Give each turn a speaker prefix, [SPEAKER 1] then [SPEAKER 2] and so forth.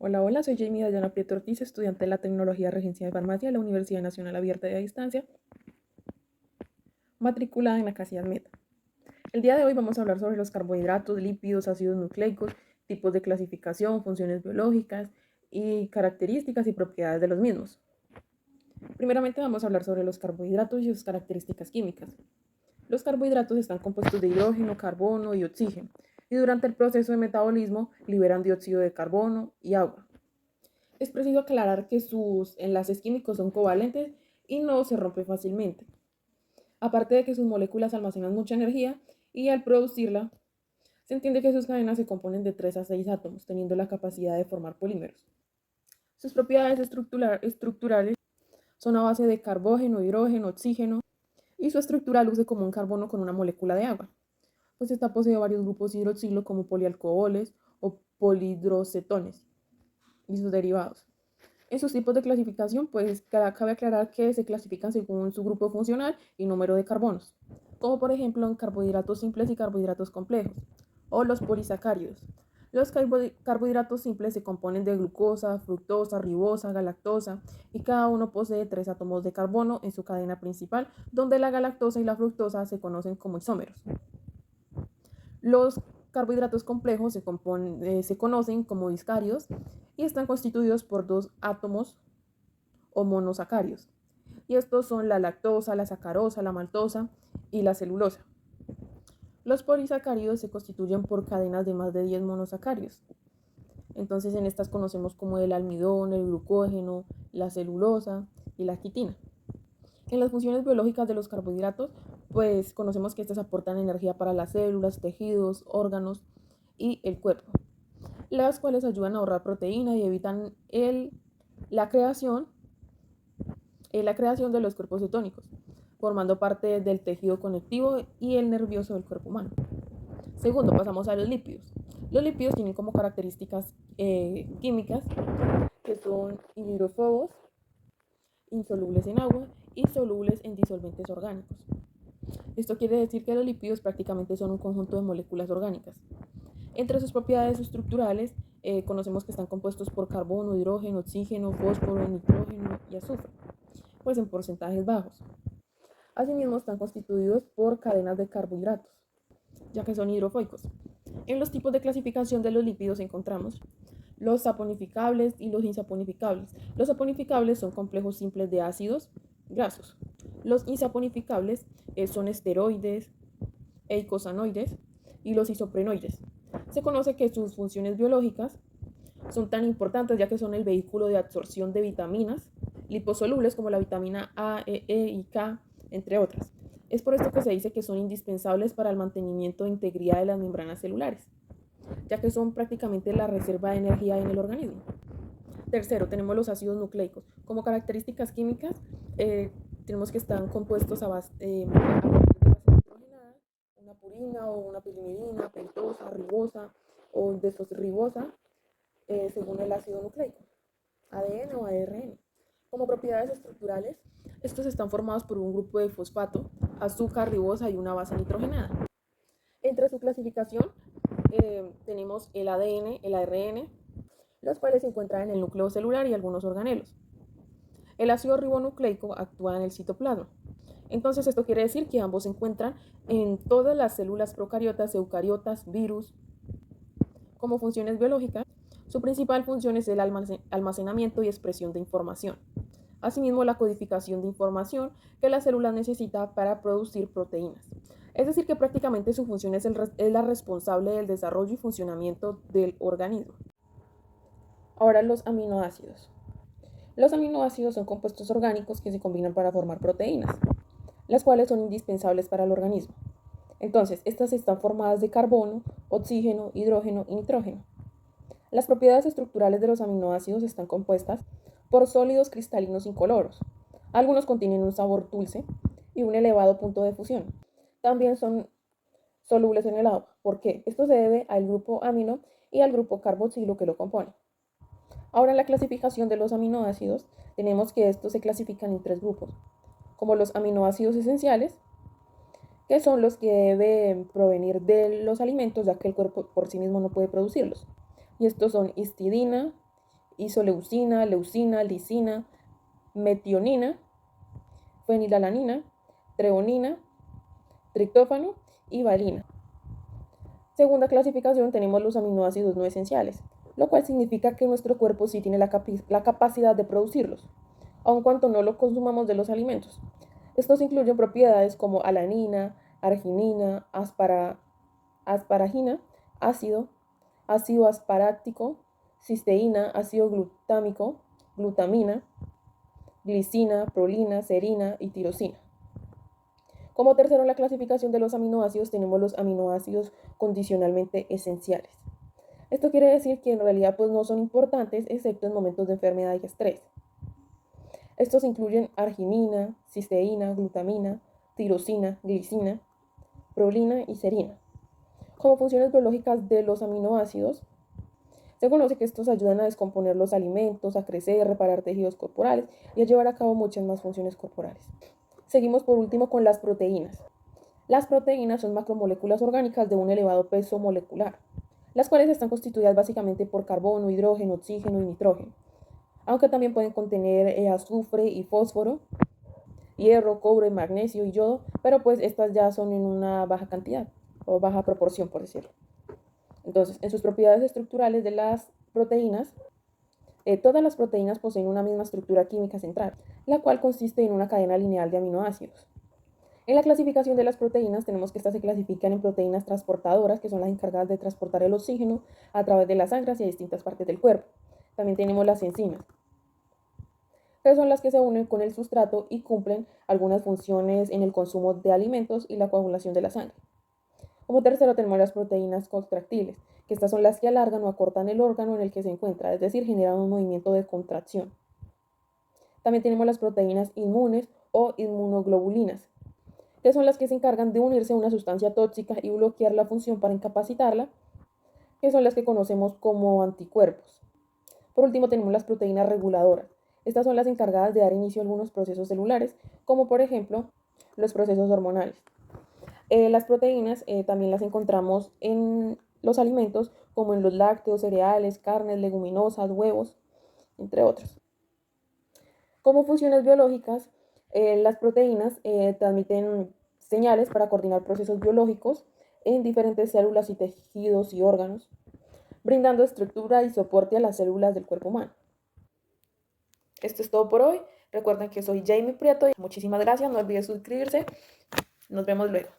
[SPEAKER 1] Hola, hola, soy Jamie Dayana Prieto Ortiz, estudiante de la Tecnología Regencia de Farmacia de la Universidad Nacional Abierta y a Distancia, matriculada en la Casillas Meta. El día de hoy vamos a hablar sobre los carbohidratos, lípidos, ácidos nucleicos, tipos de clasificación, funciones biológicas y características y propiedades de los mismos. Primeramente vamos a hablar sobre los carbohidratos y sus características químicas. Los carbohidratos están compuestos de hidrógeno, carbono y oxígeno, y durante el proceso de metabolismo liberan dióxido de carbono y agua. Es preciso aclarar que sus enlaces químicos son covalentes y no se rompen fácilmente. Aparte de que sus moléculas almacenan mucha energía y al producirla, se entiende que sus cadenas se componen de 3 a 6 átomos, teniendo la capacidad de formar polímeros. Sus propiedades estructurales son a base de carbógeno, hidrógeno, oxígeno y su estructura luce como un carbono con una molécula de agua, pues está poseído varios grupos hidroxilo como polialcoholes o polihidrocetones y sus derivados. En sus tipos de clasificación, pues cabe aclarar que se clasifican según su grupo funcional y número de carbonos, como por ejemplo en carbohidratos simples y carbohidratos complejos, o los polisacáridos. Los carbohidratos simples se componen de glucosa, fructosa, ribosa, galactosa, y cada uno posee 3 átomos de carbono en su cadena principal, donde la galactosa y la fructosa se conocen como isómeros. Los carbohidratos complejos se conocen como discarios y están constituidos por 2 átomos o monosacarios. Y estos son la lactosa, la sacarosa, la maltosa y la celulosa. Los polisacáridos se constituyen por cadenas de más de 10 monosacarios. Entonces en estas conocemos como el almidón, el glucógeno, la celulosa y la quitina. En las funciones biológicas de los carbohidratos, pues conocemos que estos aportan energía para las células, tejidos, órganos y el cuerpo, las cuales ayudan a ahorrar proteína y evitan la creación de los cuerpos cetónicos, formando parte del tejido conectivo y el nervioso del cuerpo humano. Segundo, pasamos a los lípidos. Los lípidos tienen como características químicas que son hidrófobos, insolubles en agua y solubles en disolventes orgánicos. Esto quiere decir que los lípidos prácticamente son un conjunto de moléculas orgánicas. Entre sus propiedades estructurales conocemos que están compuestos por carbono, hidrógeno, oxígeno, fósforo, nitrógeno y azufre, pues en porcentajes bajos. Asimismo están constituidos por cadenas de carbohidratos, ya que son hidrofoicos. En los tipos de clasificación de los lípidos encontramos los saponificables y los insaponificables. Los saponificables son complejos simples de ácidos grasos. Los insaponificables son esteroides, eicosanoides y los isoprenoides. Se conoce que sus funciones biológicas son tan importantes ya que son el vehículo de absorción de vitaminas liposolubles como la vitamina A, E y K, entre otras. Es por esto que se dice que son indispensables para el mantenimiento de integridad de las membranas celulares, ya que son prácticamente la reserva de energía en el organismo. Tercero, tenemos los ácidos nucleicos. Como características químicas, tenemos que están compuestos a partir de base nitrogenada, una purina o una pirimidina, pentosa, ribosa o desfosribosa, según el ácido nucleico, ADN o ARN. Como propiedades estructurales, estos están formados por un grupo de fosfato, azúcar, ribosa y una base nitrogenada. Entre su clasificación tenemos el ADN, el ARN, los cuales se encuentran en el núcleo celular y algunos organelos. El ácido ribonucleico actúa en el citoplasma. Entonces esto quiere decir que ambos se encuentran en todas las células procariotas, eucariotas, virus. Como funciones biológicas, su principal función es el almacenamiento y expresión de información. Asimismo, la codificación de información que la célula necesita para producir proteínas. Es decir, que prácticamente su función es la responsable del desarrollo y funcionamiento del organismo. Ahora los aminoácidos. Los aminoácidos son compuestos orgánicos que se combinan para formar proteínas, las cuales son indispensables para el organismo. Entonces, estas están formadas de carbono, oxígeno, hidrógeno y nitrógeno. Las propiedades estructurales de los aminoácidos están compuestas por sólidos cristalinos incoloros. Algunos contienen un sabor dulce y un elevado punto de fusión. También son solubles en el agua. ¿Por qué? Esto se debe al grupo amino y al grupo carboxilo que lo compone. Ahora, en la clasificación de los aminoácidos, tenemos que estos se clasifican en 3 grupos, como los aminoácidos esenciales, que son los que deben provenir de los alimentos, ya que el cuerpo por sí mismo no puede producirlos. Y estos son histidina, isoleucina, leucina, lisina, metionina, fenilalanina, treonina, triptófano y valina. Segunda clasificación tenemos los aminoácidos no esenciales, lo cual significa que nuestro cuerpo sí tiene la capacidad de producirlos, aun cuando no lo consumamos de los alimentos. Estos incluyen propiedades como alanina, arginina, asparagina, ácido asparáctico, cisteína, ácido glutámico, glutamina, glicina, prolina, serina y tirosina. Como tercero en la clasificación de los aminoácidos tenemos los aminoácidos condicionalmente esenciales. Esto quiere decir que en realidad pues no son importantes excepto en momentos de enfermedad y estrés. Estos incluyen arginina, cisteína, glutamina, tirosina, glicina, prolina y serina. Como funciones biológicas de los aminoácidos, se conoce que estos ayudan a descomponer los alimentos, a crecer, reparar tejidos corporales y a llevar a cabo muchas más funciones corporales. Seguimos por último con las proteínas. Las proteínas son macromoléculas orgánicas de un elevado peso molecular, las cuales están constituidas básicamente por carbono, hidrógeno, oxígeno y nitrógeno, aunque también pueden contener azufre y fósforo, hierro, cobre, magnesio y yodo, pero pues estas ya son en una baja cantidad o baja proporción, por decirlo. Entonces, en sus propiedades estructurales de las proteínas, todas las proteínas poseen una misma estructura química central, la cual consiste en una cadena lineal de aminoácidos. En la clasificación de las proteínas tenemos que estas se clasifican en proteínas transportadoras, que son las encargadas de transportar el oxígeno a través de la sangre hacia distintas partes del cuerpo. También tenemos las enzimas, que son las que se unen con el sustrato y cumplen algunas funciones en el consumo de alimentos y la coagulación de la sangre. Como tercero tenemos las proteínas contractiles, que estas son las que alargan o acortan el órgano en el que se encuentra, es decir, generan un movimiento de contracción. También tenemos las proteínas inmunes o inmunoglobulinas, que son las que se encargan de unirse a una sustancia tóxica y bloquear la función para incapacitarla, que son las que conocemos como anticuerpos. Por último tenemos las proteínas reguladoras. Estas son las encargadas de dar inicio a algunos procesos celulares, como por ejemplo los procesos hormonales. Las proteínas también las encontramos en los alimentos, como en los lácteos, cereales, carnes, leguminosas, huevos, entre otros. Como funciones biológicas, las proteínas transmiten señales para coordinar procesos biológicos en diferentes células y tejidos y órganos, brindando estructura y soporte a las células del cuerpo humano. Esto es todo por hoy. Recuerden que soy Jamie Prieto y muchísimas gracias. No olviden suscribirse. Nos vemos luego.